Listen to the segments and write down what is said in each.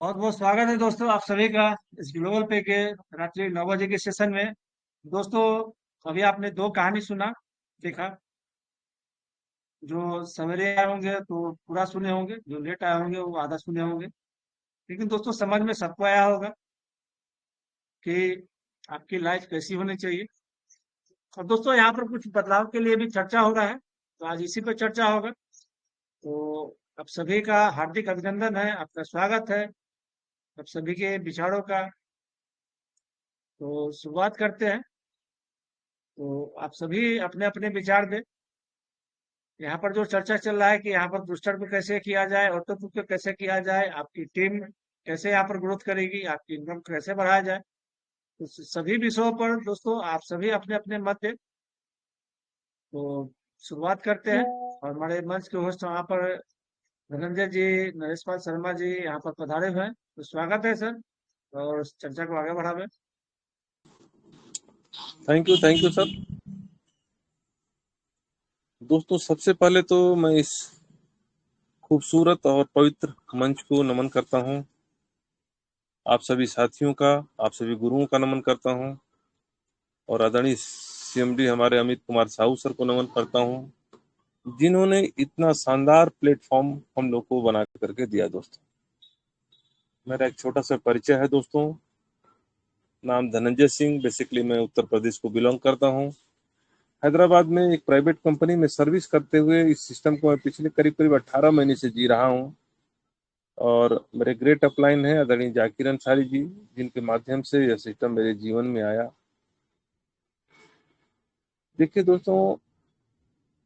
बहुत बहुत स्वागत है दोस्तों आप सभी का इस ग्लोबल पे के रात्रि 9 बजे के सेशन में। दोस्तों, अभी आपने दो कहानी सुना, देखा। जो सवेरे आए होंगे तो पूरा सुने होंगे, जो लेट आए होंगे वो आधा सुने होंगे। लेकिन दोस्तों, समझ में सबको आया होगा कि आपकी लाइफ कैसी होनी चाहिए। और दोस्तों, यहाँ पर कुछ बदलाव के लिए भी चर्चा हो रहा है, तो आज इसी पर चर्चा होगा। तो आप सभी का हार्दिक अभिनंदन है, आपका स्वागत है, आप सभी के विचारों का। तो शुरुआत करते हैं। तो आप सभी अपने अपने विचार दें। यहाँ पर जो चर्चा चल रहा है कि यहाँ पर बूस्टर को कैसे किया जाए, ऑटो को कैसे किया जाए, आपकी टीम कैसे यहाँ पर ग्रोथ करेगी, आपकी इनकम कैसे बढ़ाया जाए। तो सभी विषयों पर दोस्तों आप सभी अपने अपने मत दें। तो शुरुआत करते हैं। और हमारे मंच के होस्ट यहाँ पर धनंजय जी, नरेश पाल शर्मा जी यहाँ पर पधारे हुए हैं, तो स्वागत है सर। और इस चर्चा को आगे बढ़ावे। Thank you sir. दोस्तों, सबसे पहले तो मैं इस खूबसूरत और पवित्र मंच को नमन करता हूं। आप सभी साथियों का, आप सभी गुरुओं का नमन करता हूं और आदरणीय सीएमडी हमारे अमित कुमार साहू सर को नमन करता हूं, जिन्होंने इतना शानदार प्लेटफॉर्म हम लोग को बना करके दिया। दोस्तों, मेरा एक छोटा सा परिचय है। दोस्तों, नाम धनंजय सिंह। बेसिकली मैं उत्तर प्रदेश को बिलोंग करता हूं। हैदराबाद में एक प्राइवेट कंपनी में सर्विस करते हुए इस सिस्टम को मैं पिछले करीब करीब 18 महीने से जी रहा हूं। और मेरे ग्रेट अपलाइन है आदरणीय जाकिर अंसारी जी, जिनके माध्यम से यह सिस्टम मेरे जीवन में आया। देखिए दोस्तों,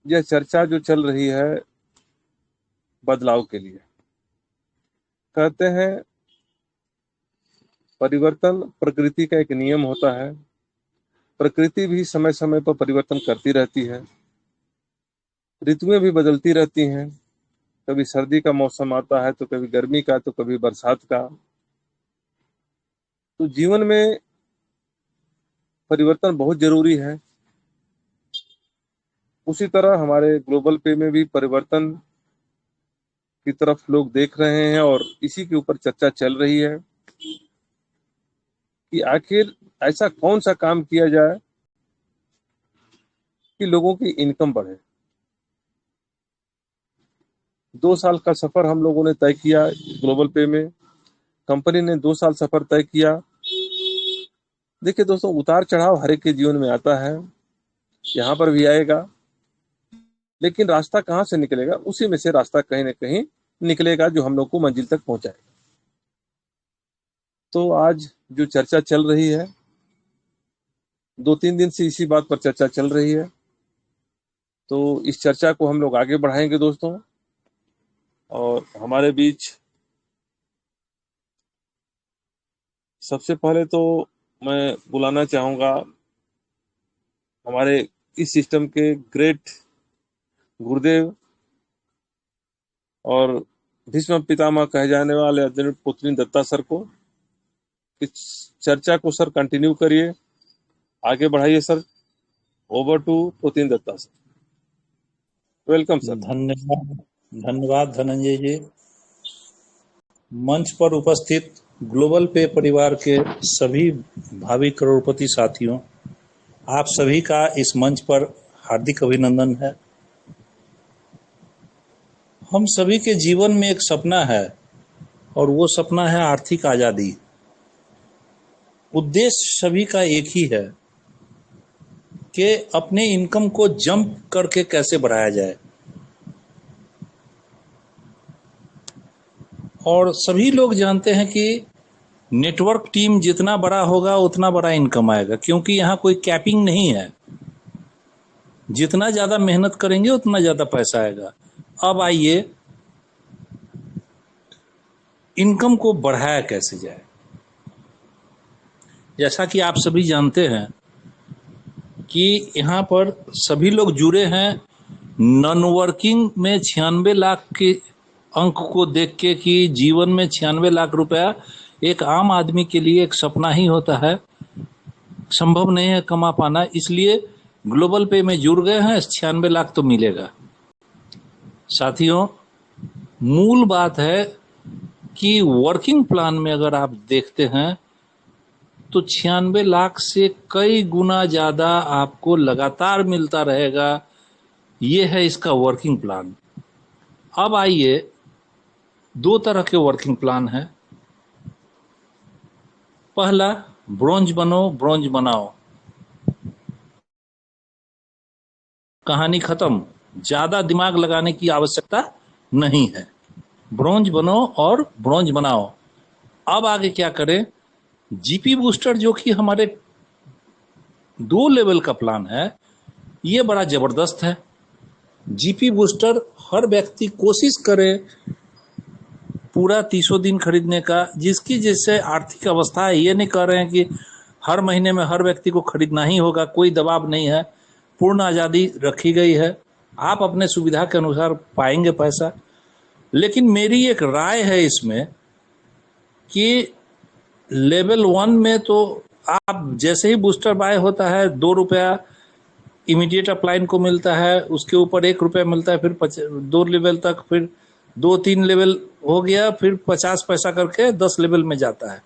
यह चर्चा जो चल रही है बदलाव के लिए, कहते हैं परिवर्तन प्रकृति का एक नियम होता है। प्रकृति भी समय समय पर परिवर्तन करती रहती है, ऋतुएं भी बदलती रहती हैं। कभी सर्दी का मौसम आता है तो कभी गर्मी का, तो कभी बरसात का। तो जीवन में परिवर्तन बहुत जरूरी है। उसी तरह हमारे ग्लोबल पे में भी परिवर्तन की तरफ लोग देख रहे हैं और इसी के ऊपर चर्चा चल रही है कि आखिर ऐसा कौन सा काम किया जाए कि लोगों की इनकम बढ़े। 2 साल का सफर हम लोगों ने तय किया ग्लोबल पे में। कंपनी ने 2 साल सफर तय किया। देखिए दोस्तों, उतार चढ़ाव हर एक के जीवन में आता है, यहाँ पर भी आएगा। लेकिन रास्ता कहाँ से निकलेगा? उसी में से रास्ता कहीं ना कहीं निकलेगा जो हम लोग को मंजिल तक पहुंचाएगा। तो आज जो चर्चा चल रही है, 2-3 दिन से इसी बात पर चर्चा चल रही है। तो इस चर्चा को हम लोग आगे बढ़ाएंगे दोस्तों। और हमारे बीच सबसे पहले तो मैं बुलाना चाहूंगा हमारे इस सिस्टम के ग्रेट गुरुदेव और भीष्म पितामह कहे जाने वाले आदरणीय पुत्री दत्ता सर को। इस चर्चा को सर कंटिन्यू करिए, आगे बढ़ाइए sir. Over to Putin Datta sir. Welcome sir. धन्यवाद धन्यवाद धनंजय जी। मंच पर उपस्थित ग्लोबल पे परिवार के सभी भावी करोड़पति साथियों, आप सभी का इस मंच पर हार्दिक अभिनंदन है। हम सभी के जीवन में एक सपना है और वो सपना है आर्थिक आज़ादी। उद्देश्य सभी का एक ही है कि अपने इनकम को जंप करके कैसे बढ़ाया जाए। और सभी लोग जानते हैं कि नेटवर्क टीम जितना बड़ा होगा उतना बड़ा इनकम आएगा, क्योंकि यहाँ कोई कैपिंग नहीं है। जितना ज़्यादा मेहनत करेंगे उतना ज़्यादा पैसा आएगा। अब आइए, इनकम को बढ़ाया कैसे जाए। जैसा कि आप सभी जानते हैं कि यहाँ पर सभी लोग जुड़े हैं नॉन वर्किंग में 96 लाख के अंक को देख के कि जीवन में 96 लाख रुपया एक आम आदमी के लिए एक सपना ही होता है, संभव नहीं है कमा पाना। इसलिए ग्लोबल पे में जुड़ गए हैं, 96 लाख तो मिलेगा। साथियों, मूल बात है कि वर्किंग प्लान में अगर आप देखते हैं तो 96 लाख से कई गुना ज्यादा आपको लगातार मिलता रहेगा। ये है इसका वर्किंग प्लान। अब आइए, दो तरह के वर्किंग प्लान है। पहला, ब्रोंज बनो ब्रोंज बनाओ, कहानी खत्म, ज्यादा दिमाग लगाने की आवश्यकता नहीं है। ब्रोंज बनो और ब्रोंज बनाओ। अब आगे क्या करें? जीपी बूस्टर, जो कि हमारे 2 लेवल का प्लान है, ये बड़ा जबरदस्त है। जीपी बूस्टर हर व्यक्ति कोशिश करे पूरा 300 दिन खरीदने का, जिसकी जैसे आर्थिक अवस्था है। ये नहीं कह रहे हैं कि हर महीने में हर व्यक्ति को खरीदना ही होगा, कोई दबाव नहीं है, पूर्ण आज़ादी रखी गई है। आप अपने सुविधा के अनुसार पाएंगे पैसा। लेकिन मेरी एक राय है इसमें कि लेवल 1 में तो आप जैसे ही बूस्टर बाय होता है, 2 रुपया इमीडिएट अपलाइन को मिलता है, उसके ऊपर 1 रुपया मिलता है, फिर 2 लेवल तक, फिर 2-3 लेवल हो गया, फिर 50 पैसा करके 10 लेवल में जाता है।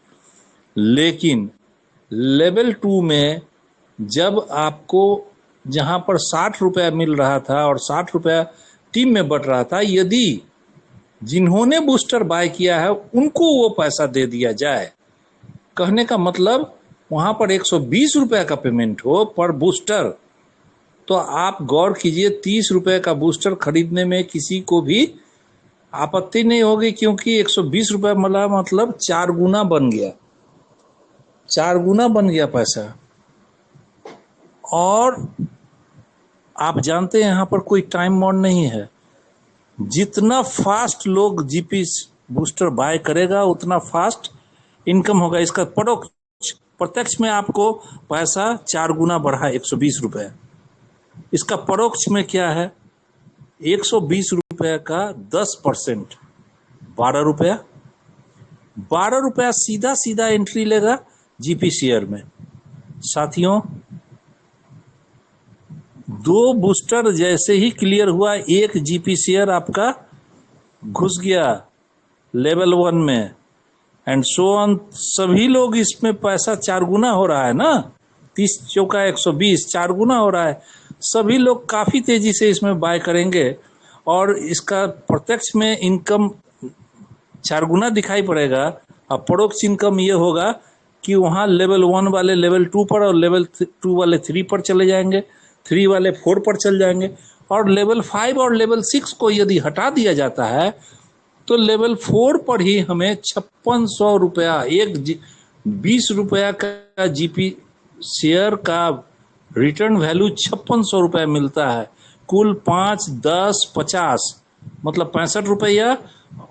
लेकिन लेवल 2 में जब आपको जहां पर 60 रुपया मिल रहा था और 60 रुपया टीम में बट रहा था, यदि जिन्होंने बूस्टर बाय किया है उनको वो पैसा दे दिया जाए, कहने का मतलब वहां पर 120 रुपया का पेमेंट हो पर बूस्टर, तो आप गौर कीजिए 30 रुपए का बूस्टर खरीदने में किसी को भी आपत्ति नहीं होगी, क्योंकि 120 रुपये मतलब 4 गुना बन गया, 4 गुना बन गया पैसा। और आप जानते हैं यहाँ पर कोई टाइम बाउंड नहीं है। जितना फास्ट लोग जीपी बूस्टर बाय करेगा उतना फास्ट इनकम होगा। इसका प्रत्यक्ष में आपको पैसा 4 गुना बढ़ा 120 रुपये। इसका परोक्ष में क्या है? 120 रुपये का 10% 12 रुपया, 12 रुपया सीधा सीधा एंट्री लेगा जीपी शेयर में। साथियों, 2 बूस्टर जैसे ही क्लियर हुआ, 1 जीपी शेयर आपका घुस गया लेवल 1 में, एंड सो ऑन। सभी लोग इसमें पैसा 4 गुना हो रहा है ना, 30 चौका 120, 4 गुना हो रहा है। सभी लोग काफी तेजी से इसमें बाय करेंगे और इसका प्रत्यक्ष में इनकम 4 गुना दिखाई पड़ेगा। अब परोक्ष इनकम ये होगा कि वहाँ लेवल 1 वाले लेवल 2 पर और लेवल 2 वाले 3 पर चले जाएंगे, 3 वाले 4 पर चल जाएंगे, और लेवल 5 और लेवल 6 को यदि हटा दिया जाता है तो लेवल 4 पर ही हमें 5600 रुपया, 20 रुपया का जीपी शेयर का रिटर्न वैल्यू 5600 रुपया मिलता है। कुल 5, 10, 50 मतलब 65 रुपया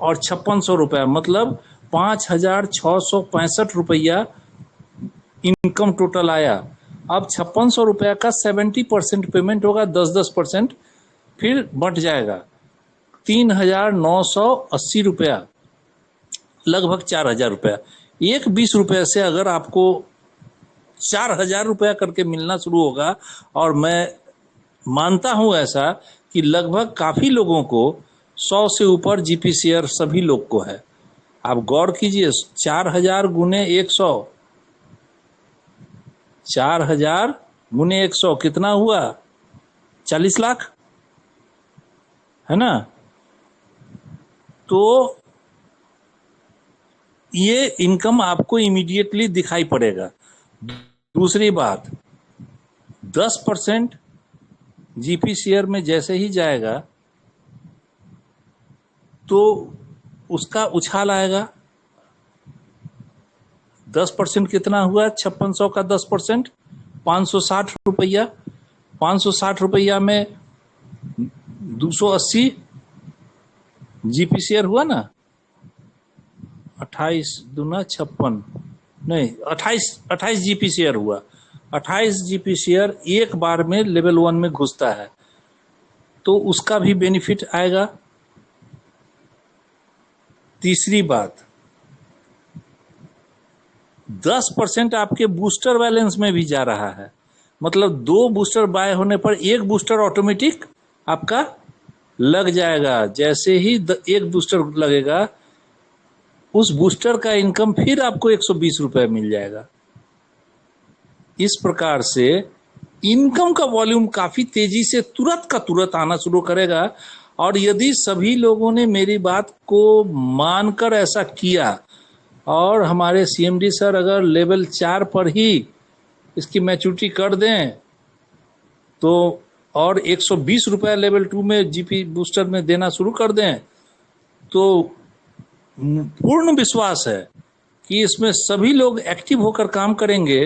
और 5600 रुपया मतलब 5665 रुपया इनकम टोटल आया। अब 5600 रुपया का 70% पेमेंट होगा, 10% फिर बट जाएगा 3980 रुपया, लगभग 4000 रुपया। 20 रुपये से अगर आपको 4000 रुपया करके मिलना शुरू होगा, और मैं मानता हूं ऐसा कि लगभग काफी लोगों को 100 से ऊपर जीपी शेयर सभी लोग को है। आप गौर कीजिए, 4000 गुने 100, 4000 गुने 100 कितना हुआ? 40 लाख, है ना? तो ये इनकम आपको इमीडिएटली दिखाई पड़ेगा। दूसरी बात, 10% जीपी शेयर में जैसे ही जाएगा तो उसका उछाल आएगा। 10% कितना हुआ? 5600 का 10% 560 रुपया। 560 रुपया में 280 जीपी शेयर हुआ ना, 28 दूना 56, नहीं 28 जीपी शेयर हुआ। 28 जीपी शेयर एक बार में लेवल 1 में घुसता है, तो उसका भी बेनिफिट आएगा। तीसरी बात, 10% आपके बूस्टर बैलेंस में भी जा रहा है, मतलब 2 बूस्टर बाय होने पर 1 बूस्टर ऑटोमेटिक आपका लग जाएगा। जैसे ही 1 बूस्टर लगेगा उस बूस्टर का इनकम फिर आपको 120 रुपए मिल जाएगा। इस प्रकार से इनकम का वॉल्यूम काफी तेजी से तुरंत का तुरंत आना शुरू करेगा। और यदि सभी लोगों ने मेरी बात को मानकर ऐसा किया और हमारे सीएमडी सर अगर लेवल 4 पर ही इसकी मैच्योरिटी कर दें तो और 120 रुपए लेवल 2 में जीपी बूस्टर में देना शुरू कर दें तो पूर्ण विश्वास है कि इसमें सभी लोग एक्टिव होकर काम करेंगे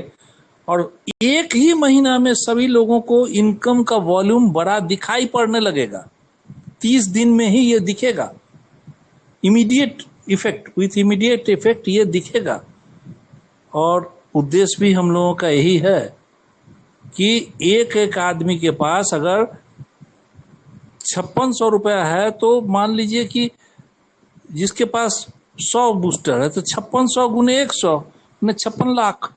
और एक ही महीना में सभी लोगों को इनकम का वॉल्यूम बड़ा दिखाई पड़ने लगेगा। 30 दिन में ही ये दिखेगा, immediate effect, with immediate effect ये दिखेगा। और उद्देश्य भी हम लोगों का यही है कि एक एक आदमी के पास अगर 5600 रुपया है तो मान लीजिए कि जिसके पास 100 बूस्टर है तो 5600 गुने 100 ने 56 लाख,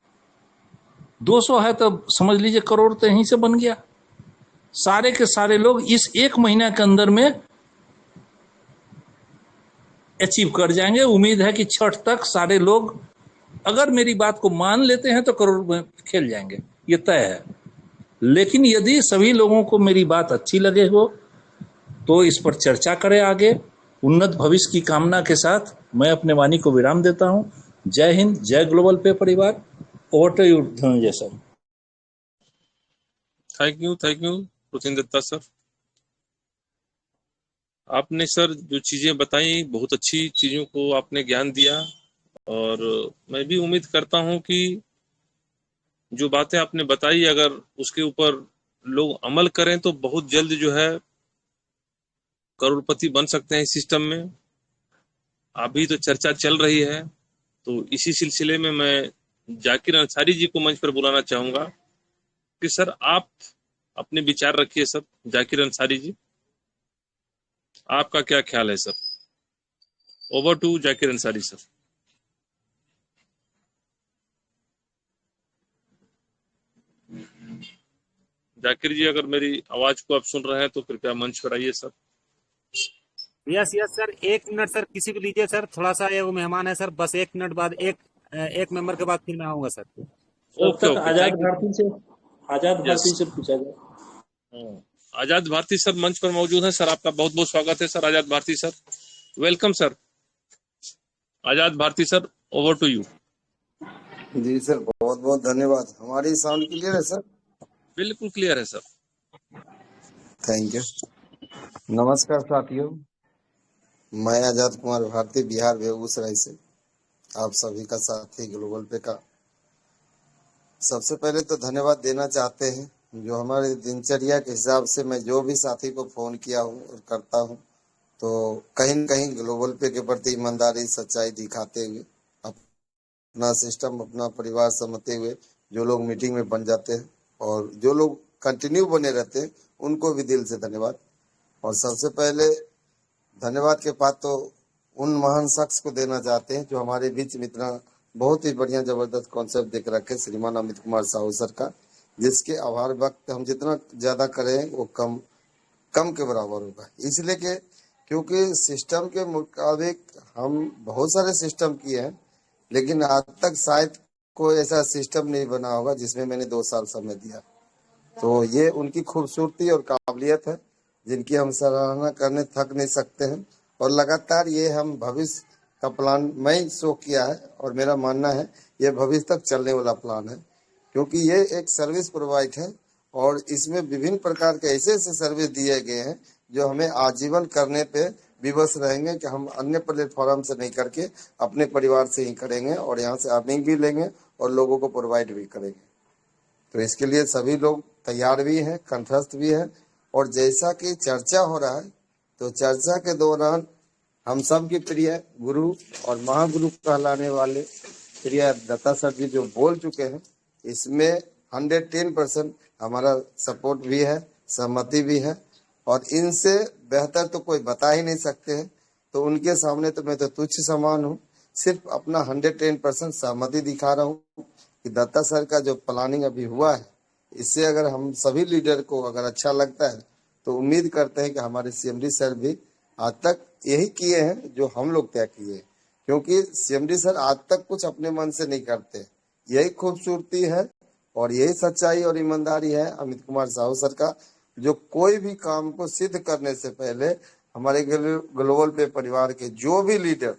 200 है तो समझ लीजिए करोड़ तो यहीं से बन गया। सारे के सारे लोग इस एक महीना के अंदर में अचीव कर जाएंगे। उम्मीद है कि छठ तक सारे लोग अगर मेरी बात को मान लेते हैं तो करोड़ में खेल जाएंगे, ये तय है। लेकिन यदि सभी लोगों को मेरी बात अच्छी लगे हो तो इस पर चर्चा करें आगे। उन्नत भविष्य की कामना के साथ मैं अपने वाणी को विराम देता हूं। जय हिंद, जय ग्लोबल पे परिवार। Over to you Dhananjay sir. Thank you Ruchin Datta sir. आपने सर जो चीजें बताई बहुत अच्छी चीजों को आपने ज्ञान दिया और मैं भी उम्मीद करता हूं कि जो बातें आपने बताई अगर उसके ऊपर लोग अमल करें तो बहुत जल्द जो है करोड़पति बन सकते हैं इस सिस्टम में। अभी तो चर्चा चल रही है तो इसी सिलसिले में मैं जाकिर अंसारी जी को मंच पर बुलाना चाहूंगा कि सर आप अपने विचार रखिए। सर जाकिर अंसारी जी, आपका क्या ख्याल है sir? Over to Zakir Ansari sir. Zakir ji, अगर मेरी आवाज को आप सुन रहे हैं तो कृपया मंच पर आइए sir. Yes yes sir, 1 minute sir, किसी को लीजिए सर, थोड़ा सा ये वो मेहमान है सर, बस 1 मिनट बाद एक मेंबर के बाद फिर मैं आऊंगा sir. Okay okay, Azad thank you. Bharti से पूछा जाए। आजाद भारती सर मंच पर मौजूद है। सर आपका बहुत बहुत स्वागत है sir. Azad Bharti sir, welcome sir. Azad Bharti sir, over to you. जी सर, बहुत बहुत धन्यवाद। हमारी साउंड क्लियर है सर? बिल्कुल क्लियर है सर। Thank you. नमस्कार साथियों, मैं आजाद कुमार भारती, बिहार बेगूसराय से आप सभी का साथी ग्लोबल पे का सबसे पहले तो धन्यवाद देना चाहते हैं। जो हमारे दिनचर्या के हिसाब से मैं जो भी साथी को फोन किया हूँ और करता हूँ तो कहीं न कहीं ग्लोबल पे के प्रति ईमानदारी सच्चाई दिखाते हुए अपना सिस्टम अपना परिवार समझते हुए जो लोग मीटिंग में बन जाते हैं और जो लोग कंटिन्यू बने रहते हैं उनको भी दिल से धन्यवाद। और सबसे पहले धन्यवाद के बाद तो उन महान शख्स को देना चाहते हैं जो हमारे बीच में इतना बहुत ही बढ़िया जबरदस्त कॉन्सेप्ट देख रखे, श्रीमान अमित कुमार साहू सर का, जिसके आभार वक्त हम जितना ज्यादा करें वो कम के बराबर होगा। इसलिए कि क्योंकि सिस्टम के मुताबिक हम बहुत सारे सिस्टम किए हैं लेकिन आज तक शायद कोई ऐसा सिस्टम नहीं बना होगा जिसमें मैंने 2 साल समय दिया। तो ये उनकी खूबसूरती और काबिलियत है जिनकी हम सराहना करने थक नहीं सकते हैं। और लगातार ये हम भविष्य का प्लान मैं शो किया है और मेरा मानना है ये भविष्य तक चलने वाला प्लान है, क्योंकि ये एक सर्विस प्रोवाइड है और इसमें विभिन्न प्रकार के ऐसे ऐसे सर्विस दिए गए हैं जो हमें आजीवन करने पे विवश रहेंगे कि हम अन्य प्लेटफॉर्म से नहीं करके अपने परिवार से ही करेंगे और यहाँ से अर्निंग भी लेंगे और लोगों को प्रोवाइड भी करेंगे। तो इसके लिए सभी लोग तैयार भी हैं, कंठस्थ भी हैं। और जैसा कि चर्चा हो रहा है तो चर्चा के दौरान हम सब के प्रिय गुरु और महागुरु कहलाने वाले प्रिय दत्ता सर जी जो बोल चुके हैं इसमें 110% हमारा सपोर्ट भी है, सहमति भी है और इनसे बेहतर तो कोई बता ही नहीं सकते हैं। तो उनके सामने तो मैं तो तुच्छ समान हूँ, सिर्फ अपना 110% सहमति दिखा रहा हूँ कि दत्ता सर का जो प्लानिंग अभी हुआ है इससे अगर हम सभी लीडर को अगर अच्छा लगता है तो उम्मीद करते हैं कि हमारे सीएमडी सर भी आज तक यही किए हैं जो हम लोग तय किए। क्योंकि सीएमडी सर आज तक कुछ अपने मन से नहीं करते। यही खूबसूरती है और यही सच्चाई और ईमानदारी है अमित कुमार साहू सर का, जो कोई भी काम को सिद्ध करने से पहले हमारे ग्लोबल पे परिवार के जो भी लीडर,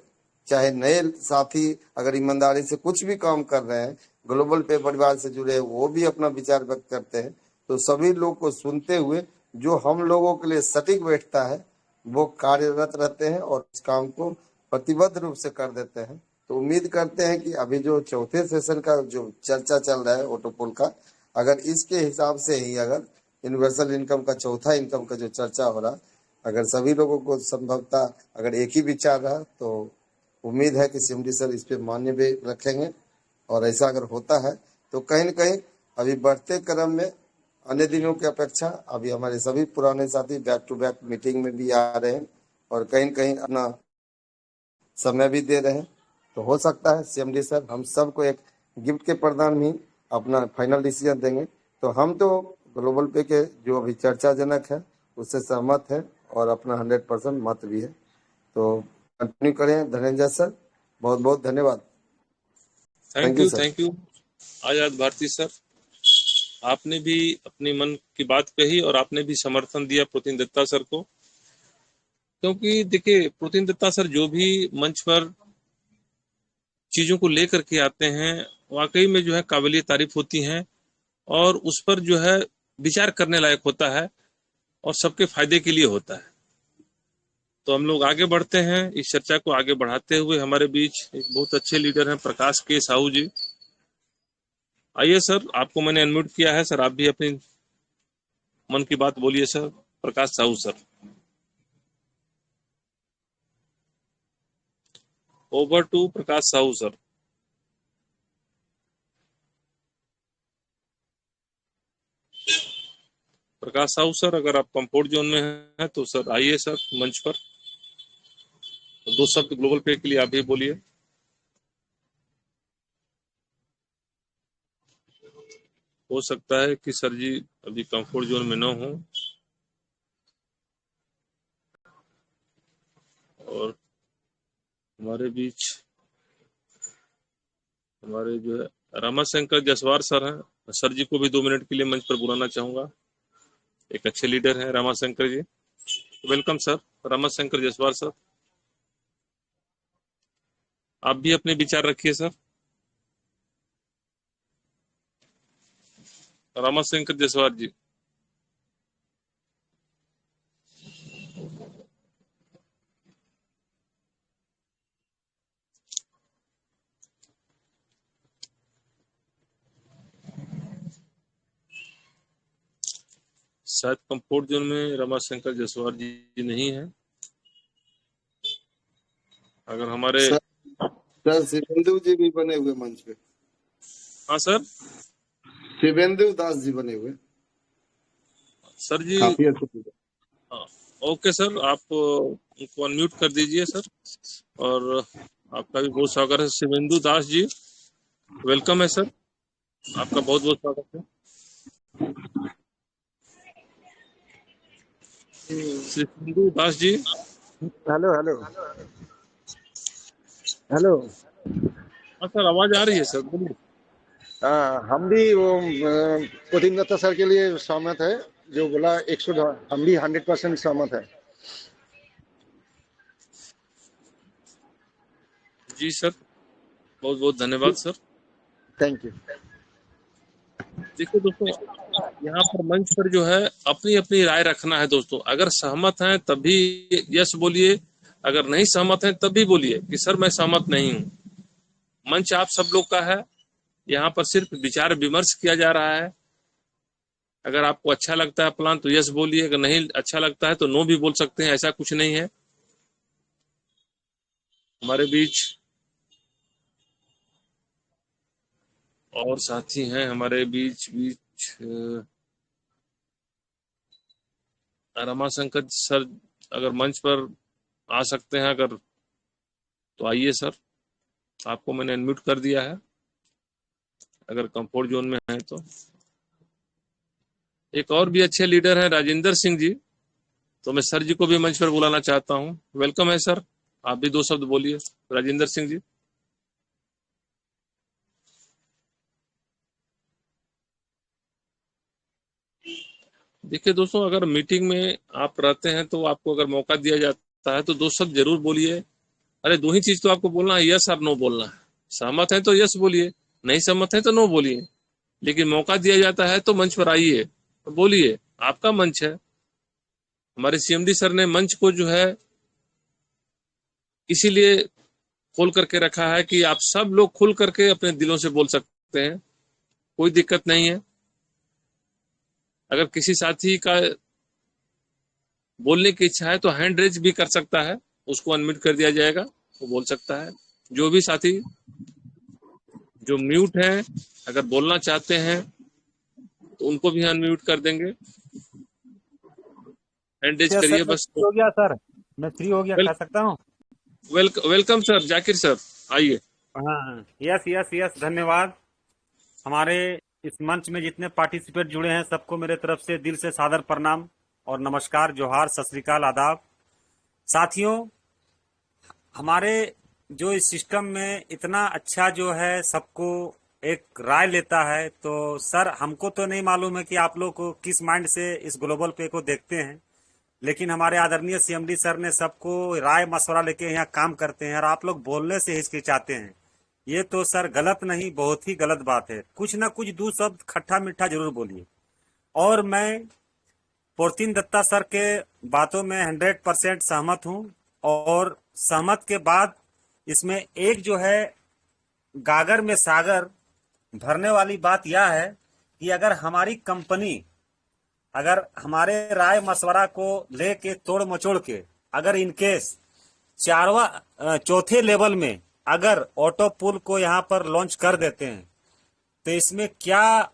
चाहे नए साथी अगर ईमानदारी से कुछ भी काम कर रहे हैं, ग्लोबल पे परिवार से जुड़े, वो भी अपना विचार व्यक्त करते हैं। तो सभी लोग को सुनते हुए जो हम लोगों के लिए सटीक बैठता है वो कार्यरत रहते हैं और उस काम को प्रतिबद्ध रूप से कर देते हैं। तो उम्मीद करते हैं कि अभी जो चौथे सेशन का जो चर्चा चल रहा है ऑटोपोल का, अगर इसके हिसाब से ही अगर यूनिवर्सल इनकम का चौथा इनकम का जो चर्चा हो रहा, अगर सभी लोगों को संभवतः अगर एक ही विचार रहा तो उम्मीद है कि सीएमडी सर इस पे मान्य भी रखेंगे। और ऐसा अगर होता है तो कहीं न कहीं अभी बढ़ते क्रम में अन्य दिनों की अपेक्षा अभी हमारे सभी पुराने साथी बैक टू बैक मीटिंग में भी आ रहे हैं और कहीं न कहीं अपना समय भी दे रहे हैं। तो हो सकता है सीएमडी सर हम सबको एक गिफ्ट के प्रदान में अपना फाइनल डिसीजन देंगे। तो हम तो ग्लोबल पे के जो अभी चर्चाजनक है उससे सहमत है और अपना 100% मत भी है। तो कंटिन्यू करें धनंजय सर, बहुत बहुत धन्यवाद। Thank you you, sir. Thank you Azad Bharti sir. आपने भी अपनी मन की बात कही और आपने भी समर्थन दिया प्रोटीन दत्ता सर को, क्योंकि देखिए प्रोटीन दत्ता सर जो भी मंच पर चीजों को लेकर के आते हैं वाकई में जो है काबिलिय तारीफ होती हैं और उस पर जो है विचार करने लायक होता है और सबके फायदे के लिए होता है। तो हम लोग आगे बढ़ते हैं, इस चर्चा को आगे बढ़ाते हुए हमारे बीच एक बहुत अच्छे लीडर हैं प्रकाश के साहू जी। आइए सर, आपको मैंने अनम्यूट किया है सर, आप भी अपनी मन की बात बोलिए sir. Prakash Sahu sir, over to Prakash Sahu sir. Prakash Sahu sir, अगर आप कंफर्ट जोन में हैं तो सर आइए सर मंच पर, तो 2 शब्द ग्लोबल पे के लिए आप भी बोलिए। हो सकता है कि सर जी अभी कंफर्ट जोन में न हो और हमारे बीच हमारे जो है रामाशंकर जसवार सर हैं, सर जी को भी 2 मिनट के लिए मंच पर बुलाना चाहूंगा। एक अच्छे लीडर हैं रामाशंकर जी, welcome sir. Ramashankar Jaswar sir, आप भी अपने विचार रखिए सर। रामाशंकर जसवार जी, शायद कंफर्ट जोन में रमाशंकर जसवार जी नहीं है। अगर हमारे सर शिवेंदु जी भी बने हुए मंच पे। हाँ सर, शिवेंदु दास जी बने हुए, सर जी काफी अच्छे। हाँ, ओके सर, आप उनको अनम्यूट कर दीजिए सर। और आपका भी बहुत स्वागत है शिवेंदु दास जी, वेलकम है सर, आपका बहुत बहुत स्वागत है। Shivendu Das ji, hello hello hello. हाँ सर, आवाज आ रही है सर, बोलिए। हम भी वो प्रोटीन दत्ता सर के लिए सहमत है, जो बोला 100, हम भी 100% सहमत है। जी सर, बहुत बहुत धन्यवाद सर। Thank you. देखिए दोस्तों, यहाँ पर मंच पर जो है अपनी अपनी राय रखना है दोस्तों। अगर सहमत हैं तभी यस बोलिए, अगर नहीं सहमत हैं तब भी बोलिए कि सर मैं सहमत नहीं हूँ। मंच आप सब लोग का है, यहाँ पर सिर्फ विचार विमर्श किया जा रहा है। अगर आपको अच्छा लगता है प्लान तो यस बोलिए, अगर नहीं अच्छा लगता है तो नो भी बोल सकते हैं, ऐसा कुछ नहीं है। हमारे बीच और साथी हैं, हमारे बीच रमाशंकर सर अगर मंच पर आ सकते हैं अगर तो आइए सर, आपको मैंने अनम्यूट कर दिया है अगर कंफर्ट जोन में है तो। एक और भी अच्छे लीडर हैं राजेंद्र सिंह जी, तो मैं सर जी को भी मंच पर बुलाना चाहता हूं, वेलकम है सर। आप भी 2 शब्द बोलिए राजेंद्र सिंह जी। देखिए दोस्तों, अगर मीटिंग में आप रहते हैं तो आपको अगर मौका दिया जाता है तो 2 शब्द जरूर बोलिए। अरे 2 ही चीज तो आपको बोलना है, यस और नो बोलना है। सहमत है तो यस बोलिए, नहीं सहमत है तो नो बोलिए। लेकिन मौका दिया जाता है तो मंच पर आइए, तो बोलिए, आपका मंच है। हमारे सीएमडी सर ने मंच को जो है इसीलिए खोल करके रखा है कि आप सब लोग खुल करके अपने दिलों से बोल सकते हैं, कोई दिक्कत नहीं है। अगर किसी साथी का बोलने की इच्छा है तो हैंड रेज भी कर सकता है, उसको अनम्यूट कर दिया जाएगा, वो बोल सकता है। जो भी साथी जो म्यूट है अगर बोलना चाहते हैं तो उनको भी अनम्यूट कर देंगे, हैंड रेज सर करिए मैं बस। फ्री हो गया सर, मैं फ्री हो गया, वेल, खा सकता हूँ? वेलकम सर, जाकिर सर आइए। हाँ, यस यस यस, धन्यवाद। हमारे इस मंच में जितने पार्टिसिपेट जुड़े हैं सबको मेरे तरफ से दिल से सादर प्रणाम और नमस्कार, जोहार, सत श्री अकाल, आदाब। साथियों, हमारे जो इस सिस्टम में इतना अच्छा जो है सबको एक राय लेता है, तो सर हमको तो नहीं मालूम है कि आप लोग को किस माइंड से इस ग्लोबल पे को देखते हैं, लेकिन हमारे आदरणीय सीएमडी सर ने सबको राय मशवरा लेके यहाँ काम करते हैं और आप लोग बोलने से हिचकिचाते हैं। ये तो सर गलत नहीं, बहुत ही गलत बात है। कुछ ना कुछ 2 शब्द खट्टा मीठा जरूर बोलिए। और मैं पोरतीन दत्ता सर के बातों में 100% सहमत हूँ। और सहमत के बाद इसमें एक जो है गागर में सागर भरने वाली बात यह है कि अगर हमारी कंपनी अगर हमारे राय मशवरा को लेके तोड़ मचोड़ के अगर इनकेस चौथे लेवल में अगर ऑटो पुल को यहाँ पर लॉन्च कर देते हैं तो इसमें क्या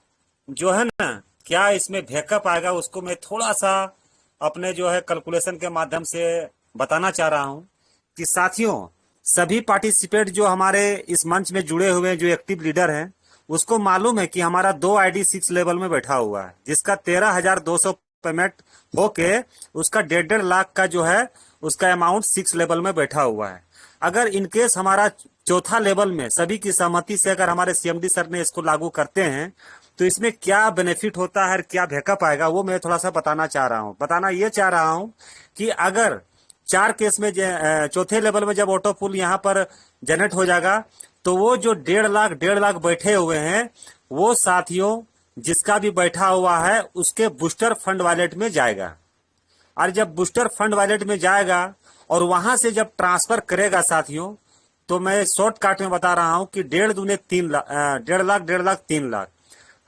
जो है ना, क्या इसमें बैकअप आएगा, उसको मैं थोड़ा सा अपने जो है कैलकुलेशन के माध्यम से बताना चाह रहा हूँ कि साथियों, सभी पार्टिसिपेट जो हमारे इस मंच में जुड़े हुए हैं, जो एक्टिव लीडर हैं, उसको मालूम है कि हमारा 2 आईडी 6 लेवल में बैठा हुआ है, जिसका 13,200 पेमेंट होके उसका 1.5 लाख का जो है उसका अमाउंट 6 लेवल में बैठा हुआ है। अगर इनकेस हमारा चौथा लेवल में सभी की सहमति से अगर हमारे सीएमडी सर ने इसको लागू करते हैं तो इसमें क्या बेनिफिट होता है, क्या बैकअप आएगा, वो मैं थोड़ा सा बताना चाह रहा हूँ कि अगर 4 केस में चौथे लेवल में जब ऑटो पुल यहाँ पर जनरेट हो जाएगा तो वो जो 1.5 लाख बैठे हुए हैं वो साथियों जिसका भी बैठा हुआ है उसके बूस्टर फंड वॉलेट में जाएगा। और जब बूस्टर फंड वॉलेट में जाएगा और वहां से जब ट्रांसफर करेगा साथियों, तो मैं शॉर्टकट में बता रहा हूं कि 1.5 दूने 3 लाख, 1.5 लाख 3 लाख।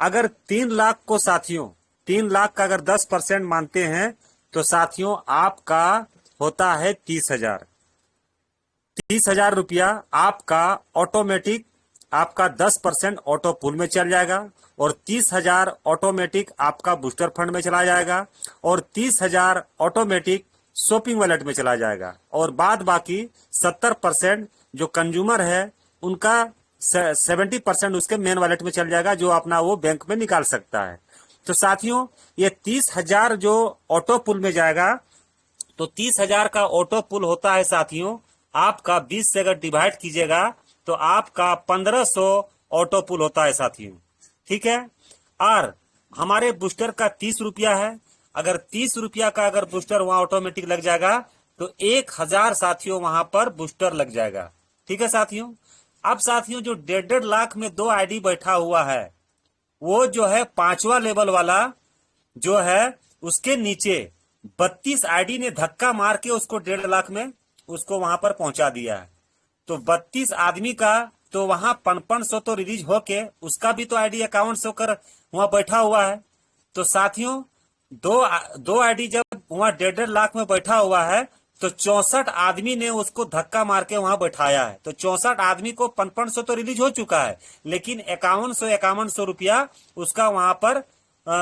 अगर 3 लाख को साथियों 3 लाख का अगर 10% मानते हैं तो साथियों आपका होता है 30,000 रुपया आपका ऑटोमेटिक आपका 10% ऑटो पुल में चल जाएगा और 30,000 ऑटोमेटिक आपका बूस्टर फंड में चला जाएगा और 30,000 ऑटोमेटिक शॉपिंग वॉलेट में चला जाएगा और बाद बाकी 70% जो कंज्यूमर है उनका 70% उसके मेन वॉलेट में चल जाएगा, जो अपना वो बैंक में निकाल सकता है। तो साथियों ये 30,000 जो ऑटो पुल में जाएगा, तो 30,000 का ऑटो पुल होता है साथियों आपका 20 से अगर डिवाइड कीजिएगा तो आपका 1,500 ऑटो पुल होता है साथियों, ठीक है। और हमारे बूस्टर का 30 रुपया है, अगर 30 रुपया का अगर बूस्टर वहां ऑटोमेटिक लग जाएगा तो 1,000 साथियों वहां पर बूस्टर लग जाएगा, ठीक है साथियों। अब साथियों जो 1.5 लाख में 2 आईडी बैठा हुआ है वो जो है 5वां लेवल वाला जो है उसके नीचे 32 आईडी ने धक्का मार के उसको 1.5 लाख में उसको वहां पर पहुंचा दिया है। तो 32 आदमी का तो वहां 500 तो रिलीज होके उसका भी तो आईडी अकाउंट से होकर वहां बैठा हुआ है। तो साथियों दो आईडी जब वहां 1.5 लाख में बैठा हुआ है तो 64 आदमी ने उसको धक्का मार के वहां बैठाया है। तो 64 आदमी को 500 तो रिलीज हो चुका है, लेकिन 5100 रुपया उसका वहां पर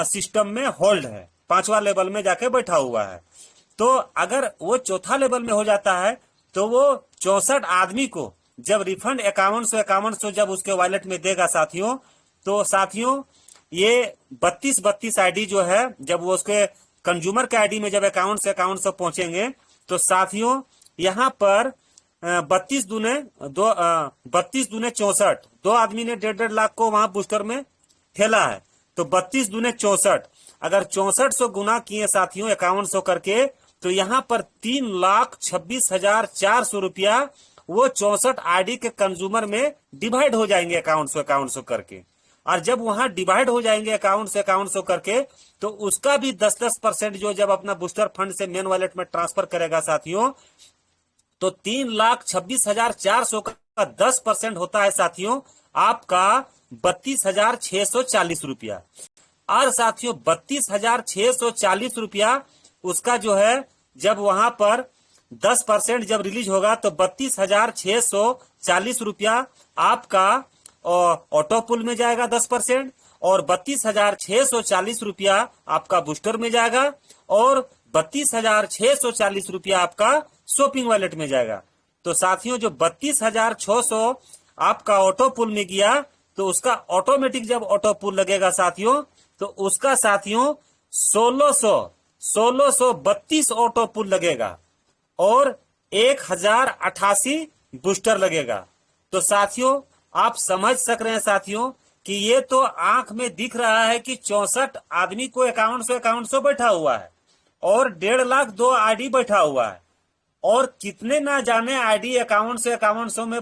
सिस्टम में होल्ड है, 5वां लेवल में जाके बैठा हुआ है। तो अगर वो चौथा लेवल में हो जाता है तो वो 64 आदमी को जब रिफंड 5100 जब उसके वॉलेट में देगा साथियों, तो साथियों ये 32 आईडी जो है जब वो उसके कंज्यूमर के आईडी में जब 5100 पहुंचेंगे तो साथियों यहाँ पर 32 दूने 64, 2 आदमी ने 1.5 लाख को वहां बूस्टर में ठेला है, तो 32 दूने 64, अगर 6400 गुना किए साथियों 5100 करके, तो यहाँ पर 3,26,400 रुपया वो 64 आईडी के कंज्यूमर में डिवाइड हो जाएंगे 5100 करके। और जब वहां डिवाइड हो जाएंगे 5100 करके, तो उसका भी 10% जो जब अपना बूस्टर फंड से मेन वॉलेट में ट्रांसफर करेगा साथियों, तो 3,26,400 का 10% होता है साथियों आपका 32,640 रुपया। और साथियों 32,640 रुपया उसका जो है जब वहां पर 10% जब रिलीज होगा, तो 32,640 रुपया आपका ऑटो पुल में जाएगा 10%, और 32,640 रुपया आपका बूस्टर में जाएगा, और 32,640 रुपया आपका शॉपिंग वॉलेट में जाएगा। तो साथियों जो 32,600 आपका ऑटो पुल में गया, तो उसका ऑटोमेटिक जब ऑटो पुल लगेगा साथियों, तो उसका साथियों 1632 ऑटो पुल लगेगा और 1088 बूस्टर लगेगा। तो साथियों आप समझ सक रहे हैं साथियों कि ये तो आंख में दिख रहा है कि 64 आदमी को 5100 बैठा हुआ है, और 1.5 लाख 2 आईडी बैठा हुआ है, और कितने ना जाने आईडी 5100 में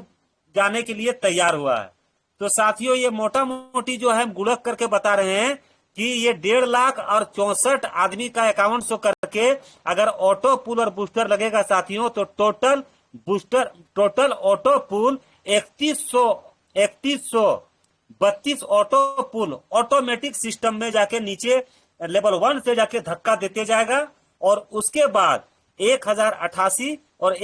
जाने के लिए तैयार हुआ है। तो साथियों ये मोटा मोटी जो है हम गुणक करके बता रहे हैं कि ये 1.5 लाख और 64 आदमी का 5100 करके अगर ऑटो पुल और बूस्टर लगेगा साथियों, तो टोटल ऑटो पुल 3132 ऑटो पुल ऑटोमेटिक सिस्टम में जाके नीचे लेवल 1 से जाके धक्का देते जाएगा, और उसके बाद 1088 और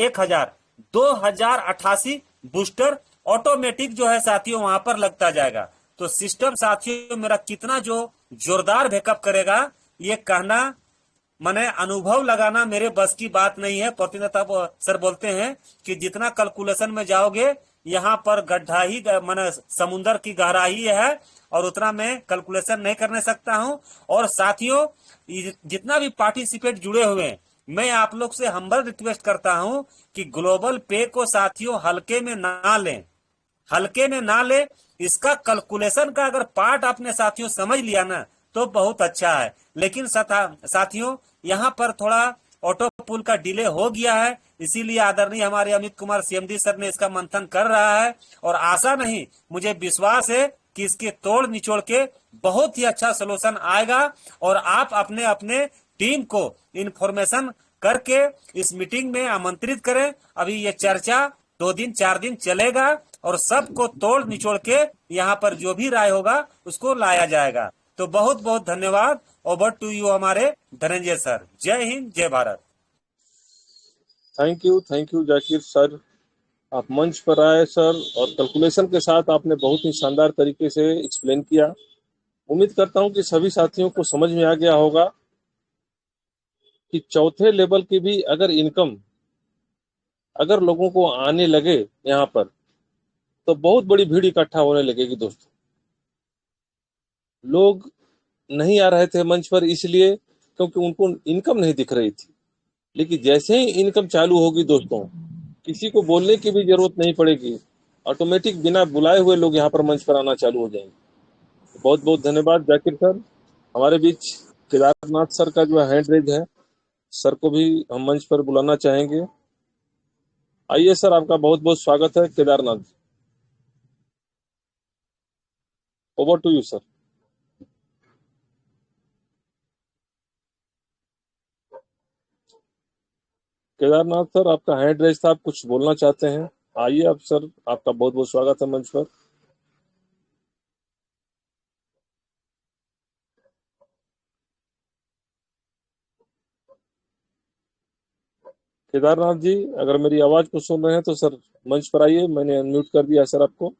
2088 बूस्टर ऑटोमेटिक जो है साथियों वहां पर लगता जाएगा। तो सिस्टम साथियों मेरा कितना जो जोरदार बैकअप करेगा, ये कहना मैंने अनुभव लगाना मेरे बस की बात नहीं है। प्रतिनिधि सर बोलते हैं कि जितना कैलकुलेशन में जाओगे यहाँ पर गड्ढा ही मैंने समुन्द्र की गहराई है, और उतना मैं कैलकुलेशन नहीं करने सकता हूँ। और साथियों जितना भी पार्टिसिपेट जुड़े हुए हैं, मैं आप लोग से हम्बल रिक्वेस्ट करता हूँ कि ग्लोबल पे को साथियों हल्के में ना लें, हल्के में ना ले। इसका कैलकुलेशन का अगर पार्ट आपने साथियों समझ लिया ना, तो बहुत अच्छा है। लेकिन साथियों यहाँ पर थोड़ा ऑटो पुल का डिले हो गया है, इसीलिए आदरणीय हमारे अमित कुमार सीएमडी सर ने इसका मंथन कर रहा है, और आशा नहीं मुझे विश्वास है कि इसके तोड़ निचोड़ के बहुत ही अच्छा सोल्यूशन आएगा, और आप अपने अपने टीम को इन्फॉर्मेशन करके इस मीटिंग में आमंत्रित करें। अभी ये चर्चा 2 दिन 4 दिन चलेगा, और सबको तोड़ निचोड़ के यहाँ पर जो भी राय होगा उसको लाया जाएगा। तो बहुत बहुत धन्यवाद। ओवर टू यू हमारे धनंजय सर। जय हिंद, जय Bharat. Thank you Zakir sir, आप मंच पर आए सर, और कैलकुलेशन के साथ आपने बहुत ही शानदार तरीके से एक्सप्लेन किया। उम्मीद करता हूं कि सभी साथियों को समझ में आ गया होगा कि चौथे लेवल की भी अगर इनकम अगर लोगों को आने लगे यहाँ पर, तो बहुत बड़ी भीड़ इकट्ठा होने लगेगी। दोस्तों लोग नहीं आ रहे थे मंच पर इसलिए क्योंकि उनको इनकम नहीं दिख रही थी, लेकिन जैसे ही इनकम चालू होगी दोस्तों, किसी को बोलने की भी जरूरत नहीं पड़ेगी, ऑटोमेटिक बिना बुलाए हुए लोग यहाँ पर मंच पर आना चालू हो जाएंगे। बहुत बहुत धन्यवाद जाकिर सर। हमारे बीच केदारनाथ सर का जो हैंड रेज है, सर को भी हम मंच पर बुलाना चाहेंगे। आइए सर, आपका बहुत बहुत स्वागत है Kedarnath. Over to you sir. Kedarnath sir, आपका हैंड रेज था, आप कुछ बोलना चाहते हैं? आइए आप सर, आपका बहुत बहुत स्वागत है मंच पर। केदारनाथ जी, अगर मेरी आवाज को सुन रहे हैं तो सर मंच पर आइए। मैंने अनम्यूट कर दिया सर आपको।